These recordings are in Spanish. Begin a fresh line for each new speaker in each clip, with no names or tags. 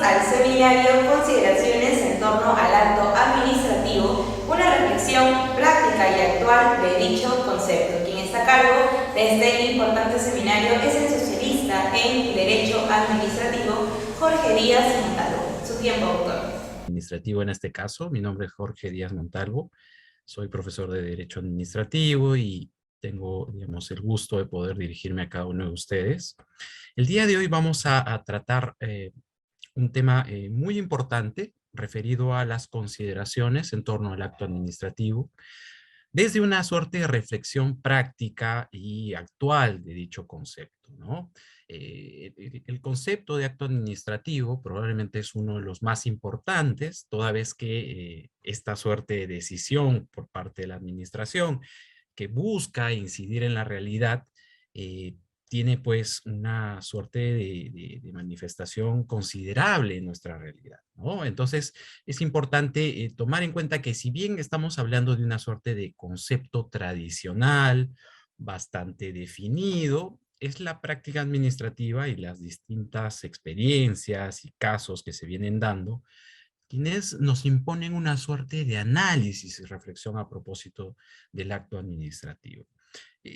al seminario Consideraciones en torno al acto administrativo, una reflexión práctica y actual de dicho concepto. Quien está a cargo de este importante seminario es el socialista en Derecho Administrativo, Jorge Díaz Montalvo. Su tiempo, doctor.
Administrativo en este caso. Mi nombre es Jorge Díaz Montalvo. Soy profesor de Derecho Administrativo y tengo, digamos, el gusto de poder dirigirme a cada uno de ustedes. El día de hoy vamos a tratar un tema muy importante referido a las consideraciones en torno al acto administrativo, desde una suerte de reflexión práctica y actual de dicho concepto, ¿no? El concepto de acto administrativo probablemente es uno de los más importantes, toda vez que esta suerte de decisión por parte de la administración que busca incidir en la realidad, eh, tiene pues una suerte de manifestación considerable en nuestra realidad, ¿no? Entonces es importante tomar en cuenta que si bien estamos hablando de una suerte de concepto tradicional, bastante definido, es la práctica administrativa y las distintas experiencias y casos que se vienen dando quienes nos imponen una suerte de análisis y reflexión a propósito del acto administrativo.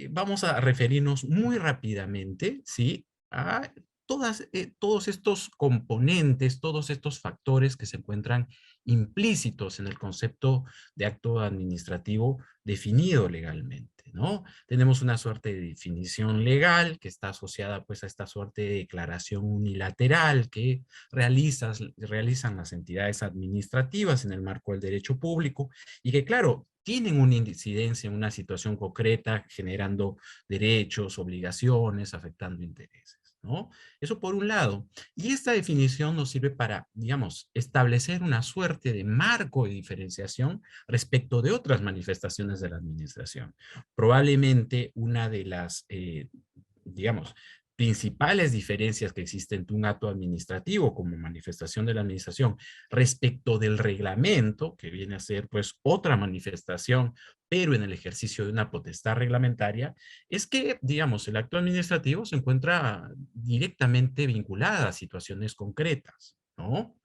Vamos a referirnos muy rápidamente, ¿sí?, a todos estos componentes, todos estos factores que se encuentran implícitos en el concepto de acto administrativo definido legalmente, ¿no? Tenemos una suerte de definición legal que está asociada pues a esta suerte de declaración unilateral que realizan las entidades administrativas en el marco del derecho público y que, claro, tienen una incidencia en una situación concreta, generando derechos, obligaciones, afectando intereses, ¿no? Eso por un lado. Y esta definición nos sirve para, digamos, establecer una suerte de marco de diferenciación respecto de otras manifestaciones de la administración. Probablemente una de las, digamos, principales diferencias que existen entre un acto administrativo como manifestación de la administración respecto del reglamento, que viene a ser pues otra manifestación, pero en el ejercicio de una potestad reglamentaria, es que, digamos, el acto administrativo se encuentra directamente vinculada a situaciones concretas, ¿no?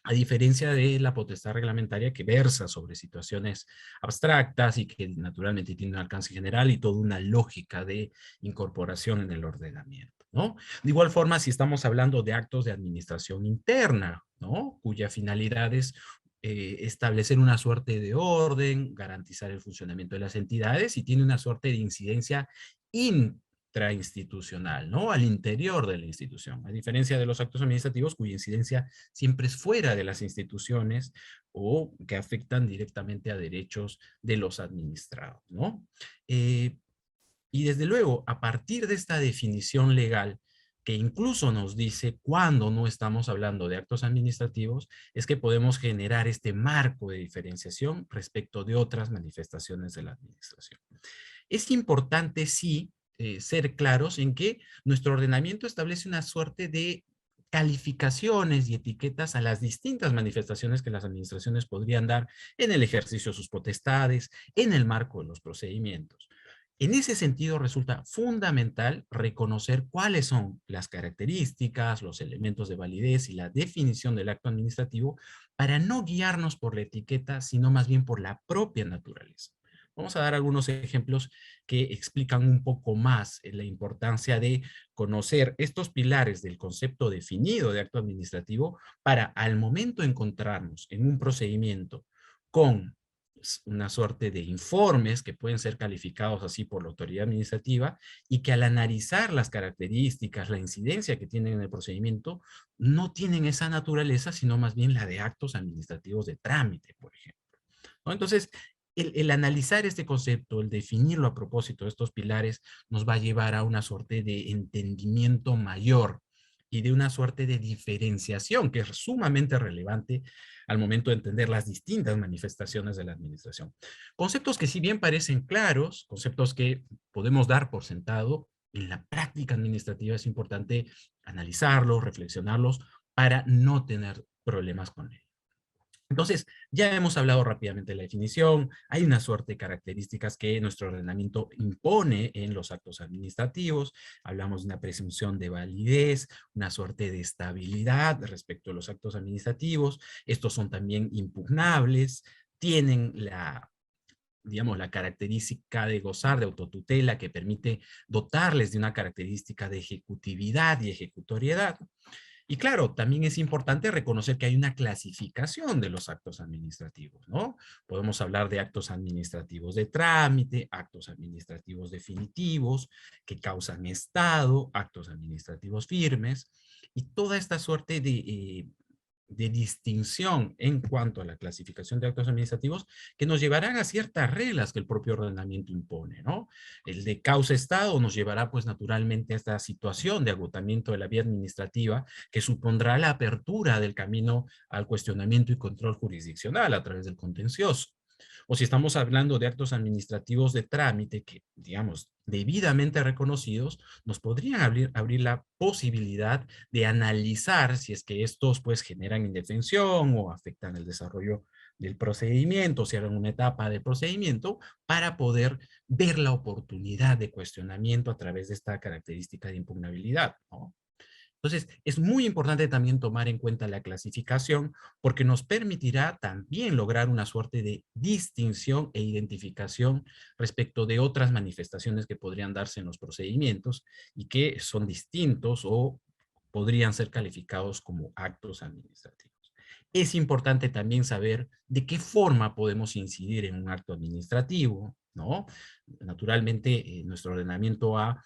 A diferencia de la potestad reglamentaria que versa sobre situaciones abstractas y que naturalmente tiene un alcance general y toda una lógica de incorporación en el ordenamiento, ¿no? De igual forma, si estamos hablando de actos de administración interna, ¿no?, cuya finalidad es establecer una suerte de orden, garantizar el funcionamiento de las entidades y tiene una suerte de incidencia intrainstitucional, ¿no?, al interior de la institución, a diferencia de los actos administrativos cuya incidencia siempre es fuera de las instituciones o que afectan directamente a derechos de los administrados, ¿no? Eh, y desde luego, a partir de esta definición legal, que incluso nos dice cuándo no estamos hablando de actos administrativos, es que podemos generar este marco de diferenciación respecto de otras manifestaciones de la administración. Es importante, sí, ser claros en que nuestro ordenamiento establece una suerte de calificaciones y etiquetas a las distintas manifestaciones que las administraciones podrían dar en el ejercicio de sus potestades, en el marco de los procedimientos. En ese sentido, resulta fundamental reconocer cuáles son las características, los elementos de validez y la definición del acto administrativo para no guiarnos por la etiqueta, sino más bien por la propia naturaleza. Vamos a dar algunos ejemplos que explican un poco más la importancia de conocer estos pilares del concepto definido de acto administrativo para, al momento de encontrarnos en un procedimiento con una suerte de informes que pueden ser calificados así por la autoridad administrativa y que al analizar las características, la incidencia que tienen en el procedimiento, no tienen esa naturaleza, sino más bien la de actos administrativos de trámite, por ejemplo, ¿no? Entonces, el analizar este concepto, el definirlo a propósito de estos pilares, nos va a llevar a una suerte de entendimiento mayor y de una suerte de diferenciación que es sumamente relevante al momento de entender las distintas manifestaciones de la administración. Conceptos que si bien parecen claros, conceptos que podemos dar por sentado, en la práctica administrativa es importante analizarlos, reflexionarlos para no tener problemas con ellos. Entonces, ya hemos hablado rápidamente de la definición, hay una suerte de características que nuestro ordenamiento impone en los actos administrativos, hablamos de una presunción de validez, una suerte de estabilidad respecto a los actos administrativos, estos son también impugnables, tienen la, digamos, la característica de gozar de autotutela que permite dotarles de una característica de ejecutividad y ejecutoriedad. Y claro, también es importante reconocer que hay una clasificación de los actos administrativos, ¿no? Podemos hablar de actos administrativos de trámite, actos administrativos definitivos, que causan estado, actos administrativos firmes, y toda esta suerte de distinción en cuanto a la clasificación de actos administrativos que nos llevarán a ciertas reglas que el propio ordenamiento impone, ¿no? El de causa-estado nos llevará pues naturalmente a esta situación de agotamiento de la vía administrativa que supondrá la apertura del camino al cuestionamiento y control jurisdiccional a través del contencioso. O si estamos hablando de actos administrativos de trámite que, digamos, debidamente reconocidos, nos podrían abrir la posibilidad de analizar si es que estos pues generan indefensión o afectan el desarrollo del procedimiento, si eran una etapa del procedimiento, para poder ver la oportunidad de cuestionamiento a través de esta característica de impugnabilidad, ¿no? Entonces, es muy importante también tomar en cuenta la clasificación porque nos permitirá también lograr una suerte de distinción e identificación respecto de otras manifestaciones que podrían darse en los procedimientos y que son distintos o podrían ser calificados como actos administrativos. Es importante también saber de qué forma podemos incidir en un acto administrativo, ¿no? Naturalmente, nuestro ordenamiento ha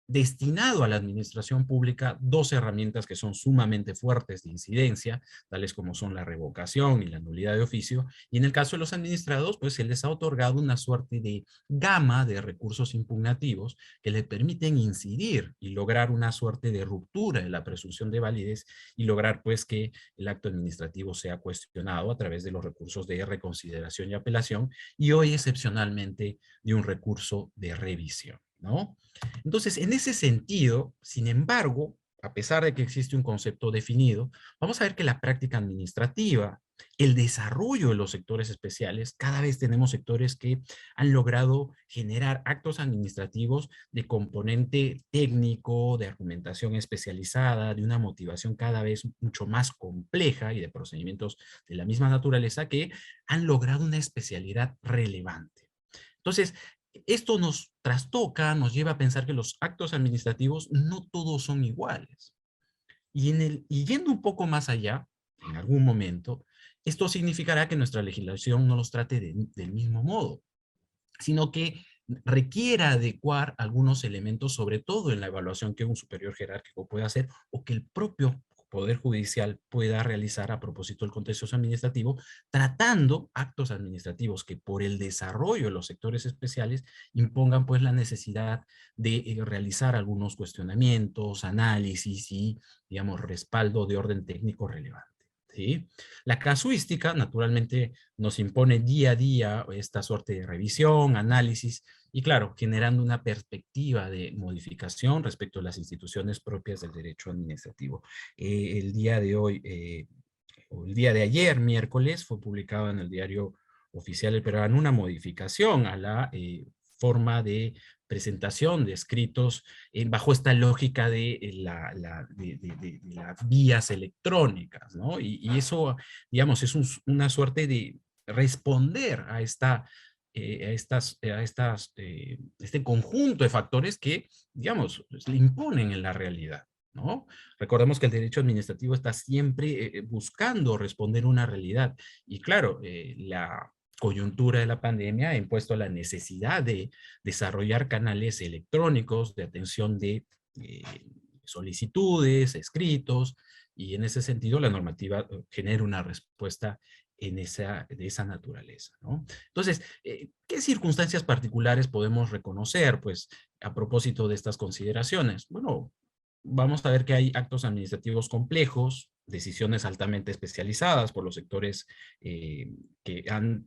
destinado a la administración pública dos herramientas que son sumamente fuertes de incidencia, tales como son la revocación y la nulidad de oficio, y en el caso de los administrados, pues se les ha otorgado una suerte de gama de recursos impugnativos que le permiten incidir y lograr una suerte de ruptura de la presunción de validez y lograr pues que el acto administrativo sea cuestionado a través de los recursos de reconsideración y apelación, y hoy excepcionalmente de un recurso de revisión, ¿no? Entonces, en ese sentido, sin embargo, a pesar de que existe un concepto definido, vamos a ver que la práctica administrativa, el desarrollo de los sectores especiales, cada vez tenemos sectores que han logrado generar actos administrativos de componente técnico, de argumentación especializada, de una motivación cada vez mucho más compleja y de procedimientos de la misma naturaleza que han logrado una especialidad relevante. Entonces, esto nos trastoca, nos lleva a pensar que los actos administrativos no todos son iguales. Y yendo un poco más allá, en algún momento, esto significará que nuestra legislación no los trate del mismo modo, sino que requiera adecuar algunos elementos, sobre todo en la evaluación que un superior jerárquico puede hacer o que el propio Poder Judicial pueda realizar a propósito del contencioso administrativo, tratando actos administrativos que por el desarrollo de los sectores especiales impongan pues la necesidad de realizar algunos cuestionamientos, análisis y, digamos, respaldo de orden técnico relevante. ¿Sí? La casuística, naturalmente, nos impone día a día esta suerte de revisión, análisis, y claro, generando una perspectiva de modificación respecto a las instituciones propias del derecho administrativo. El día de hoy, o el día de ayer, miércoles, fue publicado en el Diario Oficial del Peruano una modificación a la forma de presentación de escritos bajo esta lógica de, de las vías electrónicas, ¿no? Y eso, digamos, es una suerte de responder a este conjunto de factores que, digamos, le imponen en la realidad, ¿no? Recordemos que el derecho administrativo está siempre buscando responder a una realidad. Y claro, la coyuntura de la pandemia ha impuesto la necesidad de desarrollar canales electrónicos de atención de eh, solicitudes, escritos, y en ese sentido la normativa genera una respuesta de esa naturaleza, ¿no? Entonces, ¿qué circunstancias particulares podemos reconocer, pues, a propósito de estas consideraciones? Bueno, vamos a ver que hay actos administrativos complejos, decisiones altamente especializadas por los sectores que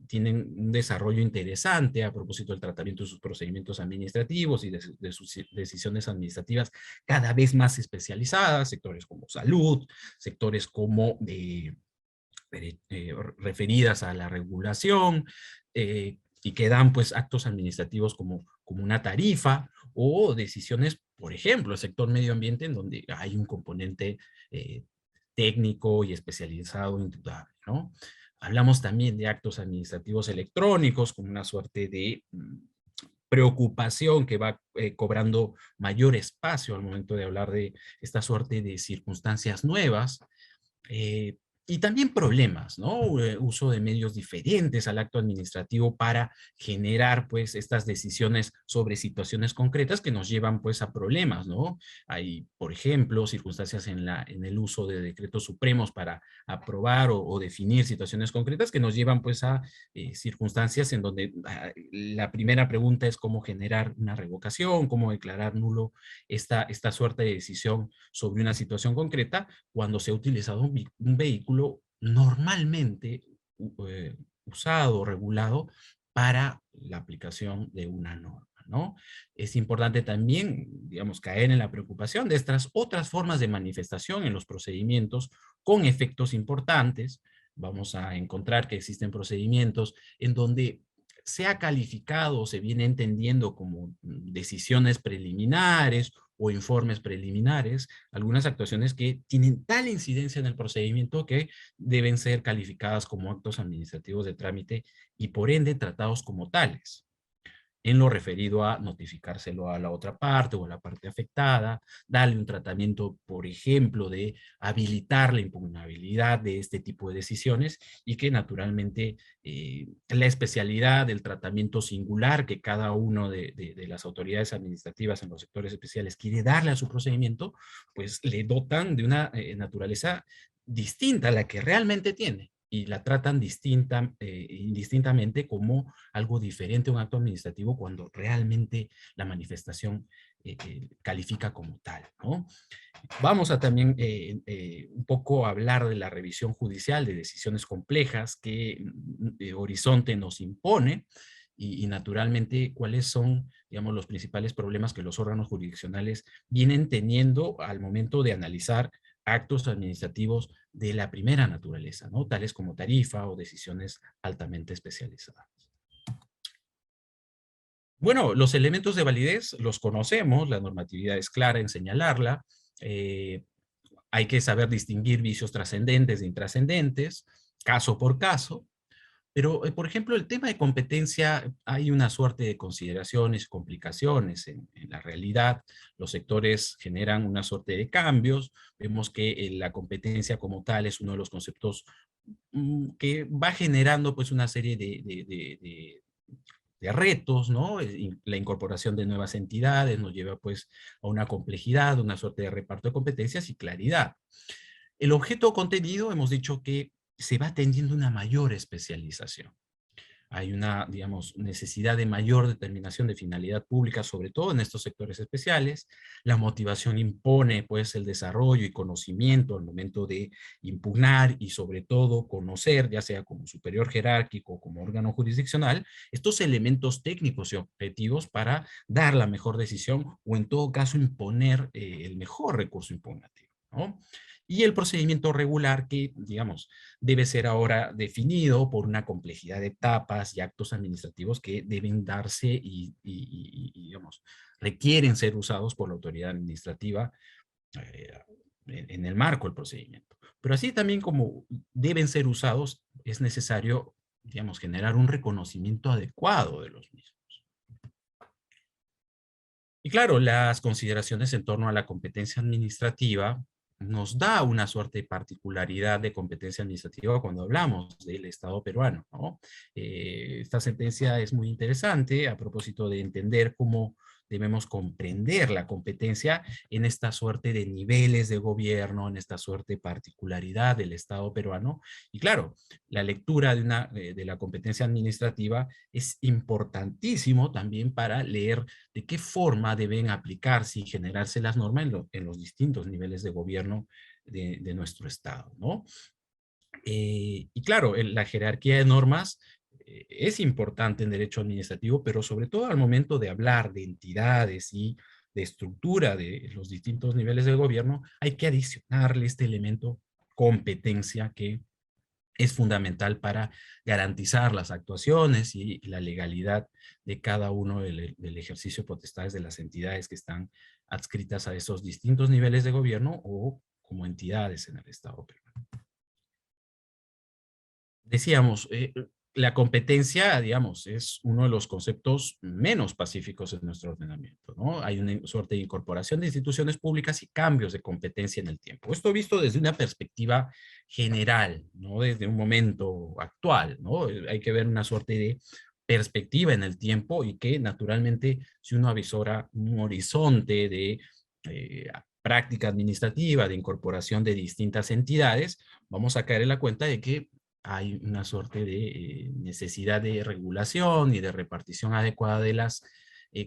tienen un desarrollo interesante a propósito del tratamiento de sus procedimientos administrativos y de sus decisiones administrativas cada vez más especializadas, sectores como salud, sectores como referidas a la regulación, y que dan pues actos administrativos como una tarifa, o decisiones, por ejemplo, el sector medio ambiente, en donde hay un componente eh, técnico y especializado indudable, ¿no? Hablamos también de actos administrativos electrónicos, como una suerte de preocupación que va cobrando mayor espacio al momento de hablar de esta suerte de circunstancias nuevas. eh, y también problemas, ¿no? Uso de medios diferentes al acto administrativo para generar, pues, estas decisiones sobre situaciones concretas que nos llevan, pues, a problemas, ¿no? Hay, por ejemplo, circunstancias en el uso de decretos supremos para aprobar o definir situaciones concretas que nos llevan, pues, a circunstancias en donde la primera pregunta es cómo generar una revocación, cómo declarar nulo esta suerte de decisión sobre una situación concreta, cuando se ha utilizado un vehículo normalmente usado o regulado para la aplicación de una norma, ¿no? Es importante también, digamos, caer en la preocupación de estas otras formas de manifestación en los procedimientos con efectos importantes. Vamos a encontrar que existen procedimientos en donde se ha calificado, se viene entendiendo como decisiones preliminares o informes preliminares, algunas actuaciones que tienen tal incidencia en el procedimiento que deben ser calificadas como actos administrativos de trámite y por ende tratados como tales, en lo referido a notificárselo a la otra parte o a la parte afectada, darle un tratamiento, por ejemplo, de habilitar la impugnabilidad de este tipo de decisiones, y que naturalmente la especialidad del tratamiento singular que cada uno de las autoridades administrativas en los sectores especiales quiere darle a su procedimiento, pues le dotan de una naturaleza distinta a la que realmente tiene, y la tratan indistintamente como algo diferente a un acto administrativo cuando realmente la manifestación califica como tal, ¿no? Vamos a también un poco hablar de la revisión judicial de decisiones complejas que Horizonte nos impone, y naturalmente cuáles son, digamos, los principales problemas que los órganos jurisdiccionales vienen teniendo al momento de analizar actos administrativos de la primera naturaleza, ¿no? Tales como tarifa o decisiones altamente especializadas. Bueno, los elementos de validez los conocemos, la normatividad es clara en señalarla, eh, hay que saber distinguir vicios trascendentes de intrascendentes, caso por caso, pero, por ejemplo, el tema de competencia, hay una suerte de consideraciones, complicaciones en la realidad. Los sectores generan una suerte de cambios. Vemos que la competencia como tal es uno de los conceptos que va generando pues una serie de retos, ¿no? La incorporación de nuevas entidades nos lleva pues a una complejidad, una suerte de reparto de competencias y claridad. El objeto contenido, hemos dicho que se va tendiendo una mayor especialización. Hay una, digamos, necesidad de mayor determinación de finalidad pública, sobre todo en estos sectores especiales. La motivación impone, pues, el desarrollo y conocimiento al momento de impugnar y, sobre todo, conocer, ya sea como superior jerárquico o como órgano jurisdiccional, estos elementos técnicos y objetivos para dar la mejor decisión o, en todo caso, imponer el mejor recurso impugnativo, ¿no? Y el procedimiento regular que, digamos, debe ser ahora definido por una complejidad de etapas y actos administrativos que deben darse digamos, requieren ser usados por la autoridad administrativa eh, en el marco del procedimiento. Pero así también como deben ser usados, es necesario, digamos, generar un reconocimiento adecuado de los mismos. Y claro, las consideraciones en torno a la competencia administrativa nos da una suerte de particularidad de competencia administrativa cuando hablamos del Estado peruano, ¿no? Esta sentencia es muy interesante a propósito de entender cómo debemos comprender la competencia en esta suerte de niveles de gobierno, en esta suerte de particularidad del Estado peruano. Y claro, la lectura de la competencia administrativa es importantísimo también para leer de qué forma deben aplicarse y generarse las normas en los distintos niveles de gobierno de nuestro Estado, ¿no? Y claro, la jerarquía de normas es importante en derecho administrativo, pero sobre todo al momento de hablar de entidades y de estructura de los distintos niveles del gobierno, hay que adicionarle este elemento competencia que es fundamental para garantizar las actuaciones y la legalidad de cada uno del ejercicio de potestades de las entidades que están adscritas a esos distintos niveles de gobierno o como entidades en el Estado peruano. Decíamos, la competencia, digamos, es uno de los conceptos menos pacíficos en nuestro ordenamiento, ¿no? Hay una suerte de incorporación de instituciones públicas y cambios de competencia en el tiempo. Esto visto desde una perspectiva general, no desde un momento actual, ¿no? Hay que ver una suerte de perspectiva en el tiempo y que naturalmente si uno avisora un horizonte de práctica administrativa, de incorporación de distintas entidades, vamos a caer en la cuenta de que hay una suerte de necesidad de regulación y de repartición adecuada de las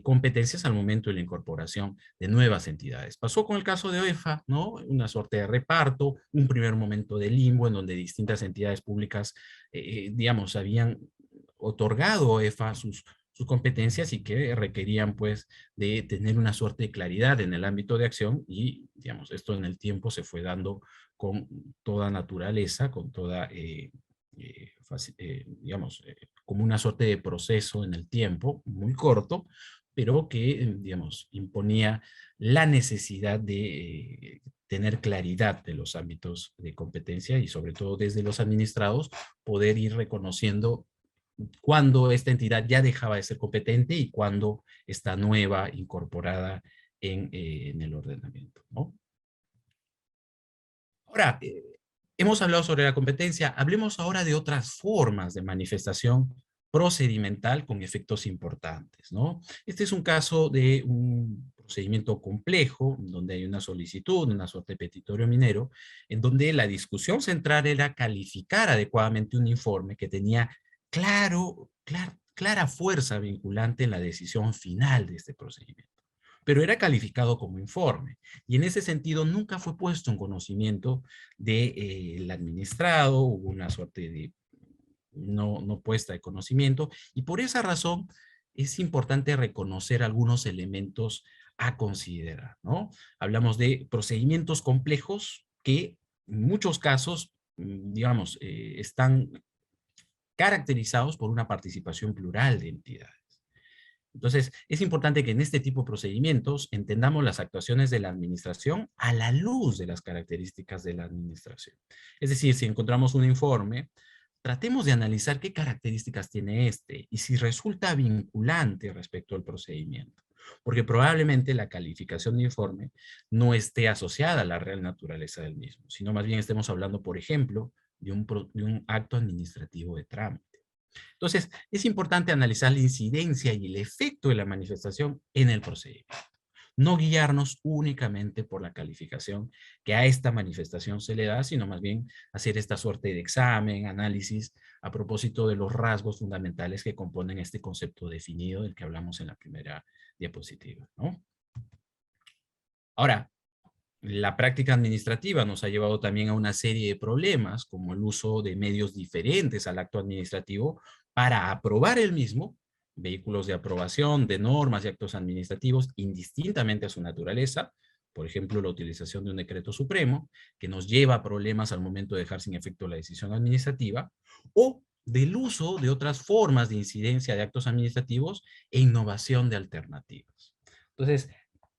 competencias al momento de la incorporación de nuevas entidades. Pasó con el caso de OEFA, ¿no? Una suerte de reparto, un primer momento de limbo en donde distintas entidades públicas, digamos, habían otorgado a OEFA sus competencias y que requerían pues de tener una suerte de claridad en el ámbito de acción y digamos esto en el tiempo se fue dando con toda naturaleza, con toda digamos, como una suerte de proceso en el tiempo, muy corto, pero que, digamos, imponía la necesidad de tener claridad de los ámbitos de competencia y sobre todo desde los administrados poder ir reconociendo cuándo esta entidad ya dejaba de ser competente y cuándo está nueva, incorporada en el ordenamiento, ¿no? Ahora, hemos hablado sobre la competencia, hablemos ahora de otras formas de manifestación procedimental con efectos importantes, ¿no? Este es un caso de un procedimiento complejo, donde hay una solicitud, una suerte de petitorio minero, en donde la discusión central era calificar adecuadamente un informe que tenía clara fuerza vinculante en la decisión final de este procedimiento, pero era calificado como informe y en ese sentido nunca fue puesto en conocimiento del administrado, hubo una suerte de no puesta de conocimiento y por esa razón es importante reconocer algunos elementos a considerar, ¿no? Hablamos de procedimientos complejos que en muchos casos, digamos, están caracterizados por una participación plural de entidades. Entonces, es importante que en este tipo de procedimientos entendamos las actuaciones de la administración a la luz de las características de la administración. Es decir, si encontramos un informe, tratemos de analizar qué características tiene este y si resulta vinculante respecto al procedimiento. Porque probablemente la calificación de informe no esté asociada a la real naturaleza del mismo, sino más bien estemos hablando, por ejemplo, de un acto administrativo de trámite. Entonces, es importante analizar la incidencia y el efecto de la manifestación en el procedimiento. No guiarnos únicamente por la calificación que a esta manifestación se le da, sino más bien hacer esta suerte de examen, análisis, a propósito de los rasgos fundamentales que componen este concepto definido del que hablamos en la primera diapositiva, ¿no? Ahora, la práctica administrativa nos ha llevado también a una serie de problemas, como el uso de medios diferentes al acto administrativo para aprobar el mismo, vehículos de aprobación de normas y actos administrativos indistintamente a su naturaleza, por ejemplo, la utilización de un decreto supremo, que nos lleva a problemas al momento de dejar sin efecto la decisión administrativa, o del uso de otras formas de incidencia de actos administrativos e innovación de alternativas. Entonces,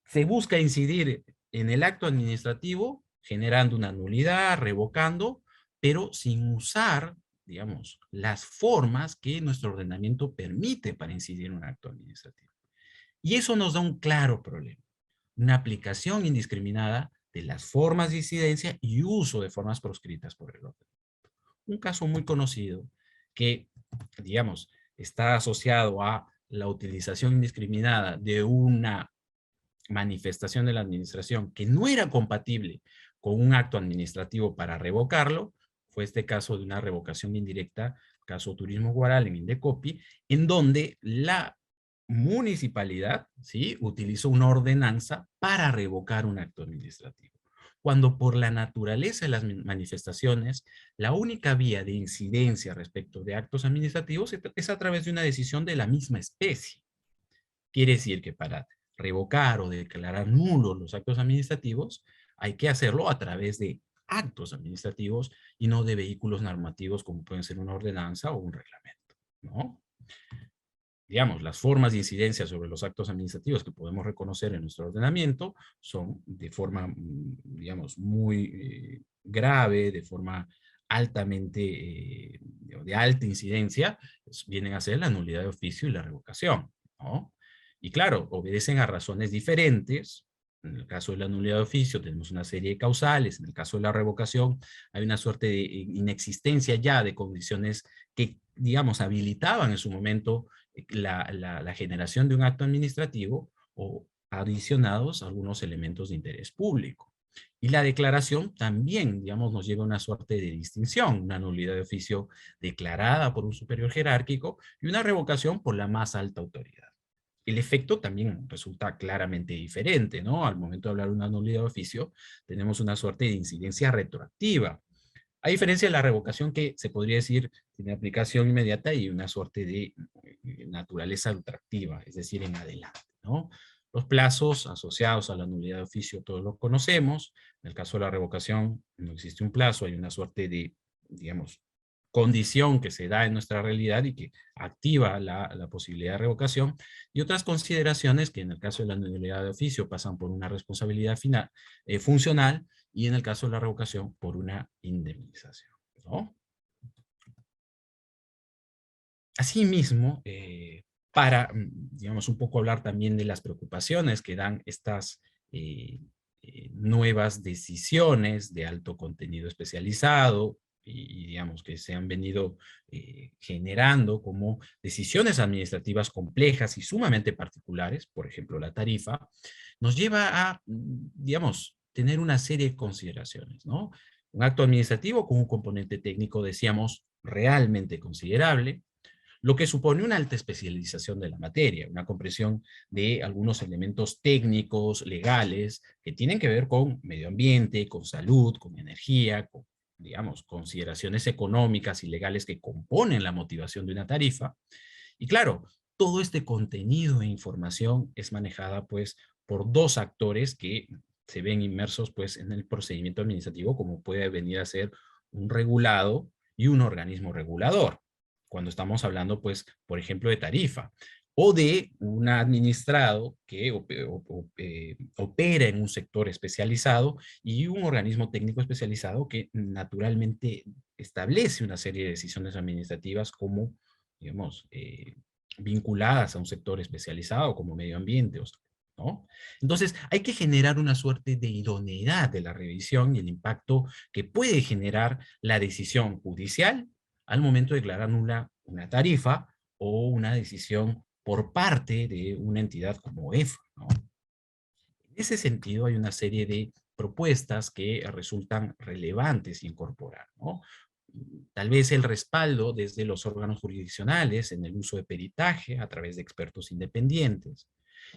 se busca incidir en el acto administrativo, generando una nulidad, revocando, pero sin usar, digamos, las formas que nuestro ordenamiento permite para incidir en un acto administrativo. Y eso nos da un claro problema, una aplicación indiscriminada de las formas de incidencia y uso de formas proscritas por el orden. Un caso muy conocido que, digamos, está asociado a la utilización indiscriminada de una manifestación de la administración que no era compatible con un acto administrativo para revocarlo, fue este caso de una revocación indirecta, caso Turismo Guaral en Indecopi, en donde la municipalidad, ¿sí?, utilizó una ordenanza para revocar un acto administrativo. Cuando por la naturaleza de las manifestaciones, la única vía de incidencia respecto de actos administrativos es a través de una decisión de la misma especie. Quiere decir que para revocar o declarar nulos los actos administrativos, hay que hacerlo a través de actos administrativos y no de vehículos normativos como pueden ser una ordenanza o un reglamento, ¿no? Digamos, las formas de incidencia sobre los actos administrativos que podemos reconocer en nuestro ordenamiento son de forma, digamos, muy grave, de forma altamente, de alta incidencia, vienen a ser la nulidad de oficio y la revocación, ¿no? Y claro, obedecen a razones diferentes. En el caso de la nulidad de oficio tenemos una serie de causales, en el caso de la revocación hay una suerte de inexistencia ya de condiciones que, digamos, habilitaban en su momento la generación de un acto administrativo o adicionados algunos elementos de interés público. Y la declaración también, digamos, nos lleva a una suerte de distinción, una nulidad de oficio declarada por un superior jerárquico y una revocación por la más alta autoridad. El efecto también resulta claramente diferente, ¿no? Al momento de hablar de una nulidad de oficio, tenemos una suerte de incidencia retroactiva, a diferencia de la revocación que se podría decir tiene aplicación inmediata y una suerte de naturaleza retroactiva, es decir, en adelante, ¿no? Los plazos asociados a la nulidad de oficio todos los conocemos. En el caso de la revocación no existe un plazo, hay una suerte de, digamos, condición que se da en nuestra realidad y que activa la posibilidad de revocación, y otras consideraciones que en el caso de la nulidad de oficio pasan por una responsabilidad final, funcional, y en el caso de la revocación por una indemnización, ¿no? Asimismo, para, digamos, un poco hablar también de las preocupaciones que dan estas nuevas decisiones de alto contenido especializado y, digamos, que se han venido generando como decisiones administrativas complejas y sumamente particulares, por ejemplo, la tarifa, nos lleva a, digamos, tener una serie de consideraciones, ¿no? Un acto administrativo con un componente técnico, decíamos, realmente considerable, lo que supone una alta especialización de la materia, una comprensión de algunos elementos técnicos, legales, que tienen que ver con medio ambiente, con salud, con energía, con, digamos, consideraciones económicas y legales que componen la motivación de una tarifa. Y claro, todo este contenido e información es manejada, pues, por dos actores que se ven inmersos, pues, en el procedimiento administrativo, como puede venir a ser un regulado y un organismo regulador, cuando estamos hablando, pues, por ejemplo, de tarifa, o de un administrado que opera en un sector especializado y un organismo técnico especializado que naturalmente establece una serie de decisiones administrativas como, digamos, vinculadas a un sector especializado como medio ambiente, ¿no? Entonces, hay que generar una suerte de idoneidad de la revisión y el impacto que puede generar la decisión judicial al momento de declarar nula una tarifa o una decisión por parte de una entidad como EFA, ¿no? En ese sentido, hay una serie de propuestas que resultan relevantes incorporar, ¿no? Tal vez el respaldo desde los órganos jurisdiccionales en el uso de peritaje a través de expertos independientes.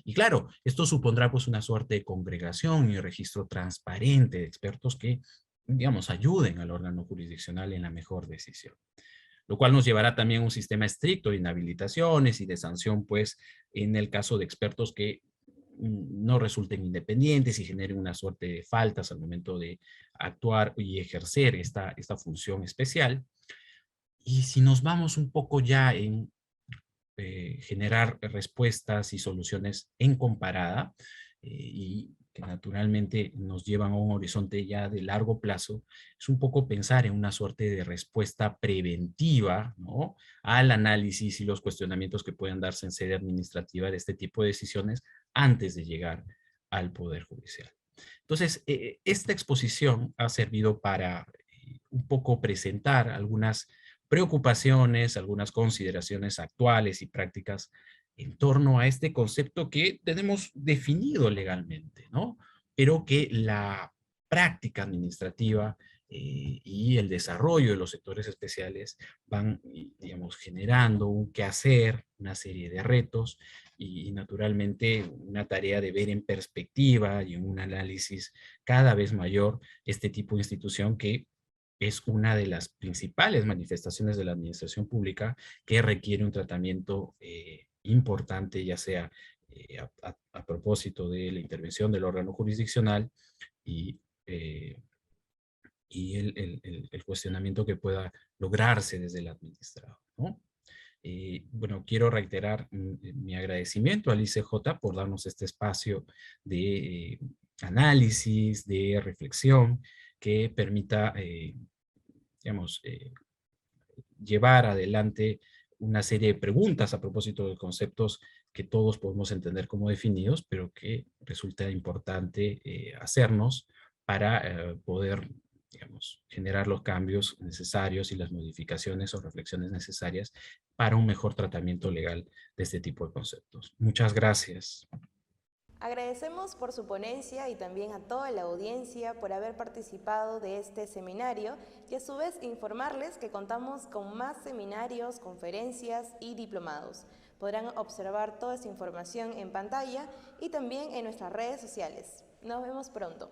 Y claro, esto supondrá pues una suerte de congregación y registro transparente de expertos que, digamos, ayuden al órgano jurisdiccional en la mejor decisión, lo cual nos llevará también a un sistema estricto de inhabilitaciones y de sanción, pues, en el caso de expertos que no resulten independientes y generen una suerte de faltas al momento de actuar y ejercer esta función especial. Y si nos vamos un poco ya en generar respuestas y soluciones en comparada, y que naturalmente nos llevan a un horizonte ya de largo plazo, es un poco pensar en una suerte de respuesta preventiva, ¿no?, al análisis y los cuestionamientos que puedan darse en sede administrativa de este tipo de decisiones antes de llegar al Poder Judicial. Entonces, esta exposición ha servido para un poco presentar algunas preocupaciones, algunas consideraciones actuales y prácticas en torno a este concepto que tenemos definido legalmente, ¿no? Pero que la práctica administrativa y el desarrollo de los sectores especiales van, digamos, generando un quehacer, una serie de retos y naturalmente una tarea de ver en perspectiva y en un análisis cada vez mayor este tipo de institución que es una de las principales manifestaciones de la administración pública que requiere un tratamiento importante, ya sea a propósito de la intervención del órgano jurisdiccional y y el cuestionamiento que pueda lograrse desde el administrado, ¿no? Bueno, quiero reiterar mi agradecimiento al ICJ por darnos este espacio de análisis, de reflexión, que permita, digamos, llevar adelante una serie de preguntas a propósito de conceptos que todos podemos entender como definidos, pero que resulta importante hacernos para poder, digamos, generar los cambios necesarios y las modificaciones o reflexiones necesarias para un mejor tratamiento legal de este tipo de conceptos. Muchas gracias.
Agradecemos por su ponencia y también a toda la audiencia por haber participado de este seminario y a su vez informarles que contamos con más seminarios, conferencias y diplomados. Podrán observar toda esta información en pantalla y también en nuestras redes sociales. Nos vemos pronto.